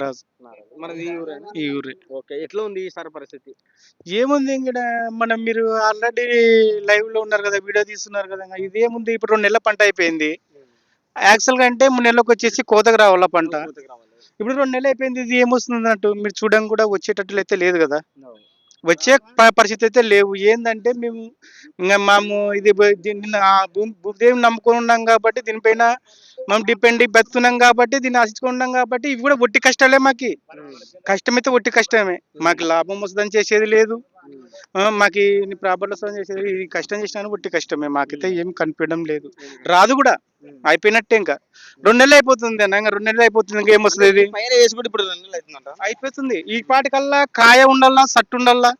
రాజు. మనది ఈ ఊరేనా? ఈ ఊరే. ఓకే. ఎట్లా ఉంది ఈసారి పరిస్థితి? ఏముంది ఇక్కడ మనం మీరు ఆల్రెడీ లైవ్ లో ఉన్నారు కదా, వీడియో తీస్తున్నారు కదా. ఇదేముంది, ఇప్పుడు 2 నెలల పంట అయిపోయింది. యాక్చువల్ గా అంటే 3 నెలలకు వచ్చేసి కోతకు రావాల పంట. కోతకి రావాలి. ఇప్పుడు 2 నెలలు అయిపోయింది. ఇది ఏమొస్తుంది అన్నట్టు మీరు చూడడం కూడా వచ్చేటట్లు అయితే లేదు కదా. అవును. వచ్చే పరిస్థితి అయితే లేవు. ఏందంటే మేము ఇంకా ఇది దీన్ని భూదేవిని నమ్ముకొని ఉన్నాం కాబట్టి, దీనిపైన మనం డిపెండ్ బతున్నాం కాబట్టి, దీన్ని ఆశించుకున్నాం కాబట్టి, ఇవి కూడా ఒట్టి కష్టాలే మాకి. కష్టమైతే ఒట్టి కష్టమే. మాకు లాభం వస్తుందని చేసేది లేదు. మాకు ప్రాపర్టీ వస్తుందని చేసేది, ఈ కష్టం చేసినా ఒట్టి కష్టమే. మాకైతే ఏం కనిపించడం లేదు. రాదు కూడా. అయిపోయినట్టే ఇంకా 2 నెలలు అయిపోతుంది అన్న. ఇంకా 2 నెలలు అయిపోతుంది, ఇంకా ఏమొస్తుంది ఇది పైన వేసి కూడా ఇప్పుడు 2 నెలలు అవుతుందంట. అయిపోతుంది. ఈ పాటికల్లా కాయ ఉండాలా, సట్టు ఉండాలా,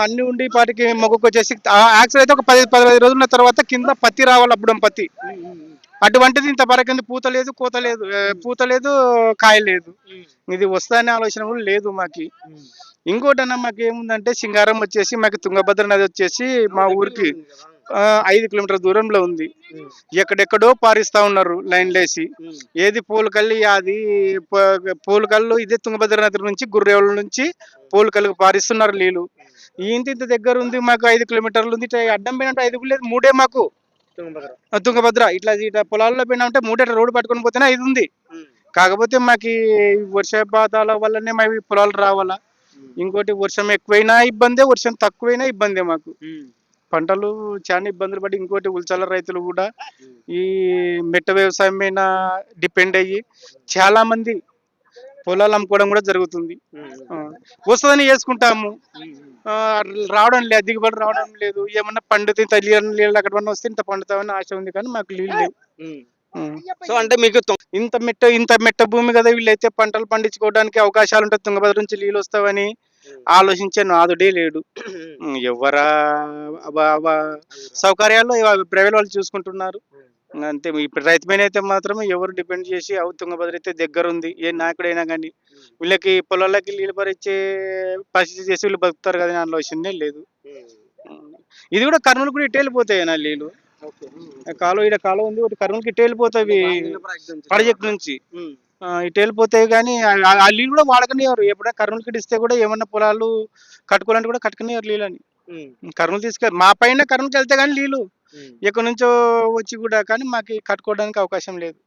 అన్ని ఉండి ఈ పాటికి మొగ్గకు వచ్చేసి యాక్చువల్ అయితే ఒక 10-15 రోజుల తర్వాత కింద పత్తి రావాలి, అప్పుడు పత్తి. అటువంటిది ఇంతవరకు పూత లేదు, కోత లేదు, పూత లేదు, కాయ లేదు. ఇది వస్తాయనే ఆలోచన కూడా లేదు మాకి. ఇంకోటి అన్న, మాకు ఏముందంటే సింగారం వచ్చేసి మాకు తుంగభద్ర నది వచ్చేసి మా ఊరికి 5 కిలోమీటర్ల దూరంలో ఉంది. ఎక్కడెక్కడో పారిస్తా ఉన్నారు లైన్లు వేసి. ఏది పూలకల్లి, అది పూలకల్లు ఇదే తుంగభద్ర నది నుంచి గుర్రేవుల నుంచి పూలకల్లుకు పారిస్తున్నారు నీళ్ళు. ఇంత దగ్గర ఉంది మాకు, 5 కిలోమీటర్లు ఉంది. అడ్డం పోయినట్టు 5 లేదు, 3 మాకు తుంగభద్ర. ఇట్లా పొలాల్లో పోయినా 3 రోడ్డు పట్టుకొని పోతేనే 5 ఉంది. కాకపోతే మాకు వర్షపాతాల వల్లనే మాకు పొలాలు రావాలా. ఇంకోటి వర్షం ఎక్కువైనా ఇబ్బందే, వర్షం తక్కువైనా ఇబ్బందే మాకు. పంటలు చాలా ఇబ్బందులు పడి, ఇంకోటి ఉల్చల రైతులు కూడా ఈ మెట్ట వ్యవసాయం మీద డిపెండ్ అయ్యి చాలా మంది పొలాలు అమ్ముకోవడం కూడా జరుగుతుంది. వస్తుందని వేసుకుంటాము, రావడం లేదు, దిగుబడి రావడం లేదు. ఏమన్నా పండుతే నీళ్ళు అక్కడ వస్తే ఇంత పండుతామని ఆశ ఉంది, కానీ మాకు నీళ్ళు లేవు. సో అంటే మీకు ఇంత మెట్ట భూమి కదా, వీళ్ళైతే పంటలు పండించుకోవడానికి అవకాశాలు ఉంటాయి, తుంగభద్ర నుంచి నీళ్ళు వస్తావని ఆలోచించే నాదుడే లేడు. ఎవరా సౌకర్యాల్లో ప్రైవేట్ వాళ్ళు చూసుకుంటున్నారు అంతే. ఇప్పుడు రైతు మీద అయితే మాత్రం ఎవరు డిపెండ్ చేసి తుంగభద్ర అయితే దగ్గర ఉంది. ఏ నాయకుడైనా కానీ వీళ్ళకి పొలాలకి నీళ్ళు పరిచే పరిస్థితి చేసి వీళ్ళు బతుకుతారు కదా, ఆలోచనే లేదు. ఇది కూడా కర్నూలు కూడా ఇటు వెళ్ళిపోతాయి నా నీళ్ళు. కాలువ ఇక్కడ కాలువ ఉంది, ఒకటి కర్నూలుకి ఇటు వెళ్ళిపోతాయి ప్రాజెక్ట్ నుంచి. ఇటు వెళ్ళిపోతాయి, కానీ ఆ నీళ్ళు కూడా వాడకనివ్వరు. ఎప్పుడైనా కర్నూలుకి ఇస్తే కూడా ఏమన్నా పొలాలు కట్టుకోవాలంటే కూడా కట్టుకునేవారు నీళ్ళని. కర్నూలు తీసుకెళ్ళి మా పైన కర్నూలుకి వెళ్తే కానీ నీళ్ళు ఎక్కడి నుంచో వచ్చి కూడా, కానీ మాకు కట్టుకోవడానికి అవకాశం లేదు.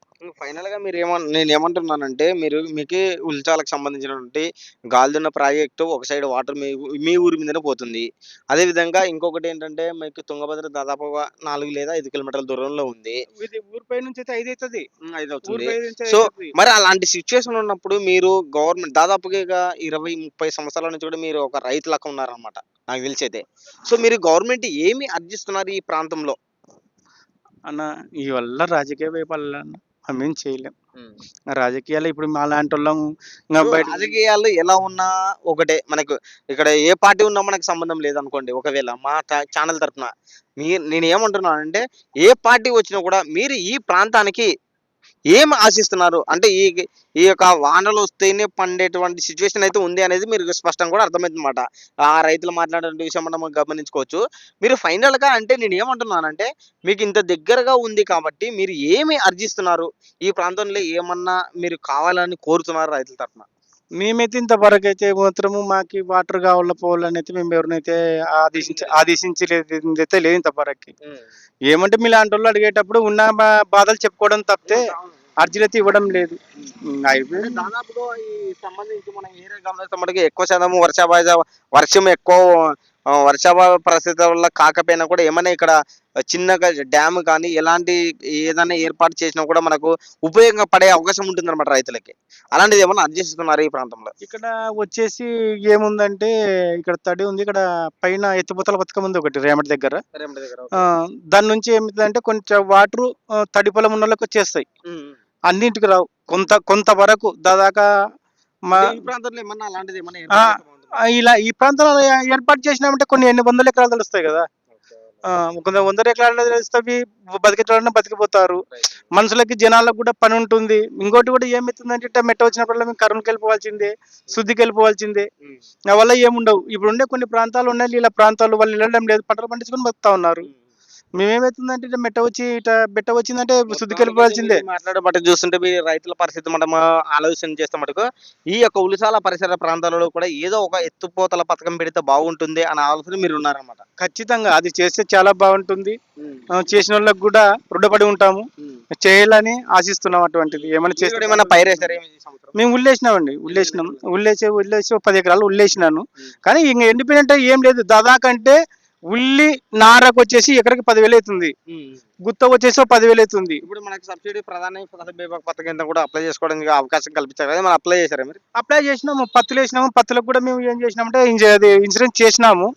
ఫైనల్ గా మీరు నేను ఏమంటున్నానంటే, మీకు ఉల్చాలకు సంబంధించినటువంటి గాలిదున్న ప్రాజెక్టు ఒక సైడ్ వాటర్ మీ ఊరి మీదనే పోతుంది. అదే విధంగా ఇంకొకటి ఏంటంటే, మీకు తుంగభద్ర దాదాపుగా 4 లేదా 5 కిలోమీటర్ల దూరంలో ఉంది. ఊరిపై నుంచి అయితే 5 అవుతుంది. 5 అవుతుంది. సో మరి అలాంటి సిచ్యువేషన్ ఉన్నప్పుడు మీరు గవర్నమెంట్ దాదాపుగా 20-30 సంవత్సరాల నుంచి కూడా మీరు ఒక రైతు లెక్క ఉన్నారనమాట నాకు తెలిసైతే. సో మీరు గవర్నమెంట్ ఏమి అర్జిస్తున్నారు ఈ ప్రాంతంలో అన్న? ఈ వల్ల రాజకీయ వైఫల్యాలు అన్న, మేమేం చేయలేం. రాజకీయాలు ఇప్పుడు మా లాంటి వాళ్ళం రాజకీయాలు ఎలా ఉన్నా ఒకటే. మనకు ఇక్కడ ఏ పార్టీ ఉన్నా మనకు సంబంధం లేదనుకోండి. ఒకవేళ మా ఛానల్ తరఫున నేను ఏమంటున్నానంటే, ఏ పార్టీ వచ్చినా కూడా మీరు ఈ ప్రాంతానికి ఏం ఆశిస్తున్నారు అంటే, ఈ యొక్క వానలు వస్తేనే పండేటువంటి సిచ్యువేషన్ అయితే ఉంది అనేది మీరు స్పష్టంగా కూడా అర్థమవుతుందన్నమాట. ఆ రైతులు మాట్లాడే విషయం మనం గమనించుకోవచ్చు. మీరు ఫైనల్ గా అంటే నేను ఏమంటున్నానంటే, మీకు ఇంత దగ్గరగా ఉంది కాబట్టి మీరు ఏమి అర్జిస్తున్నారు? ఈ ప్రాంతంలో ఏమన్నా మీరు కావాలని కోరుతున్నారు రైతుల తరఫున? మేమైతే ఇంతవరకు అయితే మాత్రము మాకు వాటర్ కావాల పోవాలని అయితే మేము ఎవరినైతే ఆదేశించలేదు లేదు ఇంతవరకు. ఏమంటే మీ లాంటి వాళ్ళు అడిగేటప్పుడు ఉన్న బాధలు చెప్పుకోవడం తప్పితే అర్జీలు అయితే ఇవ్వడం లేదు. దాదాపుగా ఈ సంబంధించి మన ఏరియా గమనించే ఎక్కువ శాతం వర్షం ఎక్కువ వర్షాభావ పరిస్థితుల వల్ల కాకపోయినా కూడా ఏమైనా ఇక్కడ చిన్నగా డ్యామ్ కానీ ఎలాంటి ఏదైనా ఏర్పాటు చేసినా కూడా మనకు ఉపయోగపడే అవకాశం ఉంటుంది అనమాట రైతులకి. అలాంటిది ఏమన్నా అర్జిస్తున్నారు ఈ ప్రాంతంలో? ఇక్కడ వచ్చేసి ఏముందంటే, ఇక్కడ తడి ఉంది, ఇక్కడ పైన ఎత్తిపోతల పథకం ఉంది ఒకటి రేమటి దగ్గర. దాని నుంచి ఏమిటంటే కొంచెం వాటర్ తడి పొలం ఉన్న వాళ్ళకి వచ్చేస్తాయి, అన్నింటికి రావు. కొంతవరకు దాదాగా మా ప్రాంతంలో ఏమన్నా అలాంటిది ఏమన్నా ఇలా ఈ ప్రాంతంలో ఏర్పాటు చేసినామంటే కొన్ని ఎన్ని వందల ఎకరాలు తెలుస్తాయి కదా. 100 ఎకరాలు తెలుస్తాయి, బతికేటోళ్ళని బతికిపోతారు. మనుషులకి జనాలకు కూడా పని ఉంటుంది. ఇంకోటి కూడా ఏమవుతుందంటే, మెట్ట వచ్చినప్పుడు మేము కర్నూలుకి వెళ్ళిపోవాల్సిందే, శుద్ధికి వెళ్ళిపోవాల్సిందే. వల్ల ఏముండవు. ఇప్పుడు ఉండే కొన్ని ప్రాంతాలు ఉన్నాయి, ఇలా ప్రాంతాలు వాళ్ళు వెళ్ళడం లేదు, పంటలు పండించుకొని బతుకుతా ఉన్నారు. మేమేమవుతుందంటే ఇట్లా మెట్ట వచ్చి ఇట్లా బెట్ట వచ్చిందంటే శుద్ధికెళ్ళిపోవాల్సిందే. మాట్లాడే మటుకు చూస్తుంటే మీ రైతుల పరిస్థితి మనం ఆలోచన చేస్తే మటుకు ఈ యొక్క ఉలిసాల పరిసర ప్రాంతాలలో కూడా ఏదో ఒక ఎత్తుపోతల పథకం పెడితే బాగుంటుంది అనే ఆలోచన మీరు ఉన్నారన్నమాట. ఖచ్చితంగా అది చేస్తే చాలా బాగుంటుంది. చేసిన వాళ్ళకి కూడా రుణపడి ఉంటాము. చేయాలని ఆశిస్తున్నాం. అటువంటిది ఏమైనా మీరు చేస్తే కూడా ఏమన్నా పైరేసారా ఈ సంవత్సరం? మేము ఉల్లేసినామండి. ఉల్లేసి ఒక 10 ఎకరాలు ఉల్లేసినాను. కానీ ఇంక ఎండిపోయినట్టే ఏం లేదు. దాదాపు అంటే ఉల్లి నారకు వచ్చేసి ఎకరకి 10,000 అవుతుంది. గుత్త వచ్చేసి 10,000 అవుతుంది. ఇప్పుడు మనకి సబ్సిడీ ప్రధాన ఫసల్ బీమా పథకం కింద కూడా అప్లై చేసుకోవడానికి అవకాశం కల్పించారు కదా, మనం అప్లై చేశారా మీరు? అప్లై చేసినాము, పత్తులు వేసినాము. పత్తులకు కూడా మేము ఏం చేసినామంటే అది ఇన్సూరెన్స్ చేసినాము.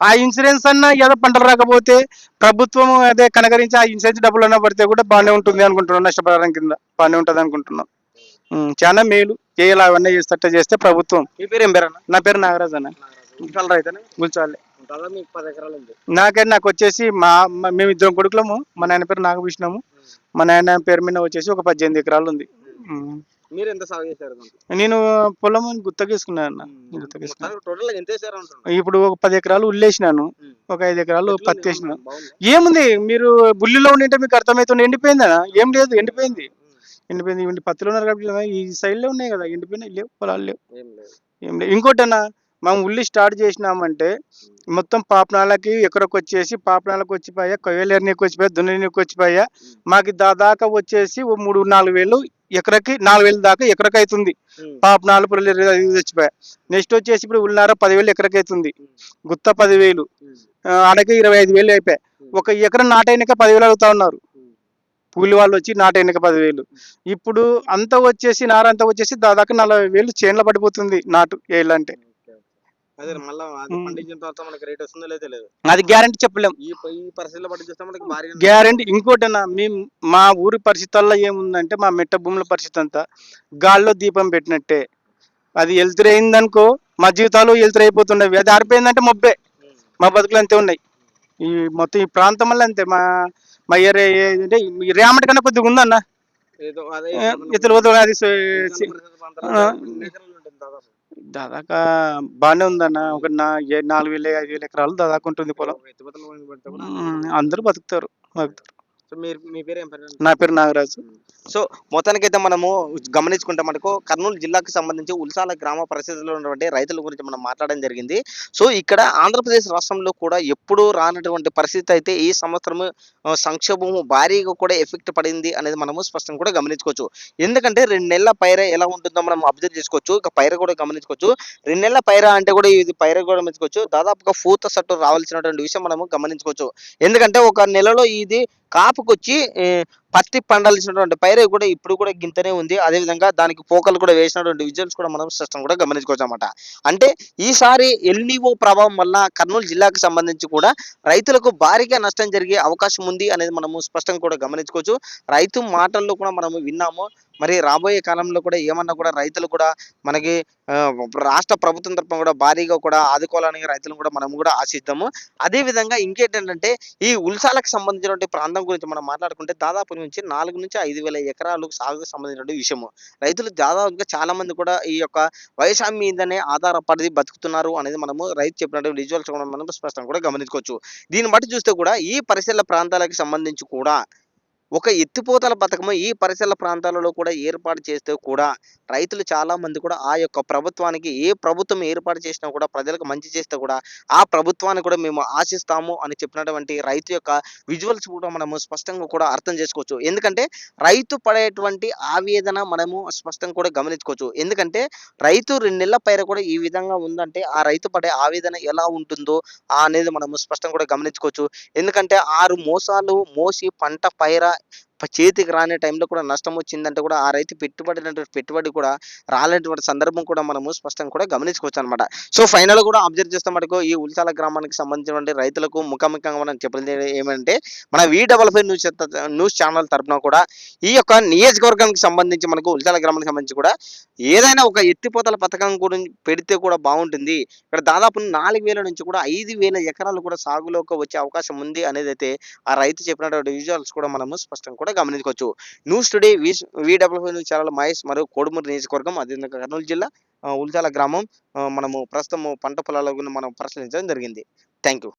ఆ ఇన్సూరెన్స్ అన్న ఏదో పంటలు రాకపోతే ప్రభుత్వం అదే కనకరించి ఆ ఇన్సూరెన్స్ డబ్బులు అన్న పడితే కూడా బాగానే ఉంటుంది అనుకుంటున్నాం. నష్టపరిహారం కింద బాగానే ఉంటుంది అనుకుంటున్నాం. చాలా మేలు చేయాలి. అవన్నీ చేస్తే ప్రభుత్వం. మీ పేరు ఏం పేరు అన్న? నా పేరు నాగరాజ్ అన్న. ఉల్సాల రైతేనా? గుల్చాలే. దాదాపు మీకు 10 ఎకరాలు ఉంది. నాకు వచ్చేసి మేము ఇద్దరం కొడుకులము. మా నాయన పేరు నాగభూషణము. మా నాయన పేరు మీద వచ్చేసి ఒక 18 ఎకరాలు ఉంది. మీరు ఎంత సాగు చేశారు దాంట్లో? నేను పొలం గుత్తగేసుకున్నాను అన్న. టోటల్ ఎంత వేసారు అంటున్నా? ఇప్పుడు ఒక 10 ఎకరాలు ఉల్లేసినాను. ఒక 5 ఎకరాలు పత్తి వేసినాను. బాగుంది. ఏముంది మీరు ఉల్లిలో ఉండింటే మీకు అర్థమవుతుంది. ఎండిపోయిందా? ఏం లేదు, ఎండిపోయింది. పత్తిలో ఉన్నారు కాబట్టి ఈ సైడ్ లో ఉన్నాయి కదా, ఎండిపోయినాయి. లేవు, పొలాలు లేవు, ఏం లేవు. ఇంకోటి అన్న, మనం ఉల్లి స్టార్ట్ చేసినామంటే మొత్తం పాపనాలకి ఎకరకు వచ్చేసి పాపనాలకు వచ్చిపోయా, కొయ్యలేరునికి వచ్చిపోయా, దున్నికి వచ్చిపోయా. మాకు దాదాపు వచ్చేసి 3-4 వేలు ఎకరకి, 4 వేలు దాకా ఎకరకు అవుతుంది. పాపనాలు పుల్లలు వచ్చిపోయా. నెక్స్ట్ వచ్చేసి ఇప్పుడు ఉల్లినార 10,000 ఎకరకి అవుతుంది. గుత్త 10,000, ఆడకి 25,000 అయిపోయాయి. ఒక ఎకరం నాటైనక 10,000 అవుతా ఉన్నారు. కూలి వాళ్ళు వచ్చి నాటైనక 10,000. ఇప్పుడు అంతా వచ్చేసి నారంతా వచ్చేసి దాదాపు 40,000 చేన్ల పడిపోతుంది నాటు వేయాలంటే. అదే మళ్ళీ పండించిన తర్వాత మనకి రేట్ వస్తుందో లేదో తెలియదు. అది గ్యారంటీ చెప్పలేం. ఈ పరిస్థితుల్లో పట్టి చూస్తే మనకి భారీ గ్యారంటీ. ఇంకోటన్నా, మేము మా ఊరి పరిస్థితుల్లో ఏముందంటే మా మెట్ట భూముల పరిస్థితి అంతా గాల్లో దీపం పెట్టినట్టే. అది ఎలుతురైందనుకో మా జీవితాలు ఎలుతురైపోతుండేవి. అది ఆరిపోయిందంటే మొబ్బే. మా బతుకులు అంతే ఉన్నాయి. ఈ మొత్తం ఈ ప్రాంతం వల్ల అంతే. మా ఏరియా ఏంటంటే రేమటి కన్నా కొద్దిగా ఉందన్న. ఇతరులు అది దాదాపు బాగానే ఉందన్న. ఒక 4,000-5,000 ఎకరాలు దాదాపు ఉంటుంది పొలం. అందరూ బతుకుతారు. మీ పేరు ఏం పేరు? నా పేరు నాగరాజు. సో మొత్తానికైతే మనము గమనించుకుంటే మనకు కర్నూలు జిల్లాకు సంబంధించి ఉల్సాల గ్రామ పరిస్థితుల్లో ఉన్నటువంటి రైతుల గురించి మనం మాట్లాడడం జరిగింది. సో ఇక్కడ ఆంధ్రప్రదేశ్ రాష్ట్రంలో కూడా ఎప్పుడూ రానటువంటి పరిస్థితి అయితే ఈ సంవత్సరం సంక్షోభము భారీగా కూడా ఎఫెక్ట్ పడింది అనేది మనము స్పష్టంగా కూడా గమనించుకోవచ్చు. ఎందుకంటే 2 నెలల పైర ఎలా ఉంటుందో మనం అబ్జర్వ్ చేసుకోవచ్చు. ఇక పైర కూడా గమనించుకోవచ్చు. 2 నెలల పైర అంటే కూడా ఇది పైర కూడా గమనించుకోవచ్చు. దాదాపుగా పూత సట్టు రావాల్సినటువంటి విషయం మనము గమనించుకోవచ్చు. ఎందుకంటే ఒక నెలలో ఇది కాపుకొచ్చి పత్తి పండాల్సినటువంటి పైరు కూడా ఇప్పుడు కూడా గింతనే ఉంది. అదేవిధంగా దానికి పోకలు కూడా వేసినటువంటి విజువల్స్ కూడా మనం స్పష్టంగా కూడా గమనించుకోవచ్చు అన్నమాట. అంటే ఈసారి ఎల్నివో ప్రభావం వల్ల కర్నూలు జిల్లాకు సంబంధించి కూడా రైతులకు భారీగా నష్టం జరిగే అవకాశం ఉంది అనేది మనము స్పష్టంగా కూడా గమనించుకోవచ్చు. రైతు మాటల్లో కూడా మనము విన్నాము. మరి రాబోయే కాలంలో కూడా ఏమన్నా కూడా రైతులు కూడా మనకి రాష్ట్ర ప్రభుత్వం తరపున కూడా భారీగా కూడా ఆదుకోవాలని రైతులను కూడా మనం కూడా ఆశిద్దాము. అదేవిధంగా ఇంకేంటంటే ఈ ఉల్సాలకు సంబంధించినటువంటి ప్రాంతం గురించి మనం మాట్లాడుకుంటే దాదాపు నుంచి 4,000-5,000 ఎకరాలు సాగుకు సంబంధించినటువంటి విషయము. రైతులు దాదాపుగా చాలా మంది కూడా ఈ యొక్క వ్యవసాయం మీదనే ఆధారపడి బతుకుతున్నారు అనేది మనము రైతు చెప్పినటువంటి విజువల్స్ కూడా మనం స్పష్టంగా కూడా గమనించుకోవచ్చు. దీన్ని బట్టి చూస్తే కూడా ఈ పరిసర ప్రాంతాలకు సంబంధించి కూడా ఒక ఎత్తిపోతల పథకము ఈ పరిసర ప్రాంతాలలో కూడా ఏర్పాటు చేస్తే కూడా రైతులు చాలా మంది కూడా ఆ యొక్క ప్రభుత్వానికి, ఏ ప్రభుత్వం ఏర్పాటు చేసినా కూడా ప్రజలకు మంచి చేస్తే కూడా ఆ ప్రభుత్వాన్ని కూడా మేము ఆశిస్తాము అని చెప్పినటువంటి రైతు యొక్క విజువల్స్ కూడా మనము స్పష్టంగా కూడా అర్థం చేసుకోవచ్చు. ఎందుకంటే రైతు పడేటువంటి ఆవేదన మనము స్పష్టంగా కూడా గమనించుకోవచ్చు. ఎందుకంటే రైతు 2 నెలల పైర కూడా ఈ విధంగా ఉందంటే ఆ రైతు పడే ఆవేదన ఎలా ఉంటుందో అనేది మనము స్పష్టంగా కూడా గమనించుకోవచ్చు. ఎందుకంటే 6 మోసాలు మోసి పంట పైర చేతికి రాని టైంలో కూడా నష్టం వచ్చిందంటే కూడా ఆ రైతు పెట్టుబడి కూడా రాలేటువంటి సందర్భం కూడా మనము స్పష్టంగా కూడా గమనించుకోవచ్చు అనమాట. సో ఫైనల్ కూడా అబ్జర్వ్ చేస్తే మటుకు ఈ ఉల్సాల గ్రామానికి సంబంధించినటువంటి రైతులకు ముఖాముఖంగా మనం చెప్పేది ఏమంటే మన V55 న్యూస్ ఛానల్ తరఫున కూడా ఈ యొక్క నియోజకవర్గానికి సంబంధించి మనకు ఉల్సాల గ్రామానికి సంబంధించి కూడా ఏదైనా ఒక ఎత్తిపోతల పథకం గురించి పెడితే కూడా బాగుంటుంది. ఇక్కడ దాదాపు 4,000 నుంచి కూడా 5,000 ఎకరాలు కూడా సాగులోకి వచ్చే అవకాశం ఉంది అనేది అయితే ఆ రైతు చెప్పినటువంటి విజువల్స్ కూడా మనము స్పష్టంగా కూడా గమనించుకోవచ్చు. News today V55 news channel Mahesh మరియు కోడుమూరు నియోజకవర్గం, అదేవిధంగా కర్నూలు జిల్లా ఉల్చాల గ్రామం. మనము ప్రస్తుతం పంట పొలాల గురించి మనం పరిశీలించడం జరిగింది. Thank you.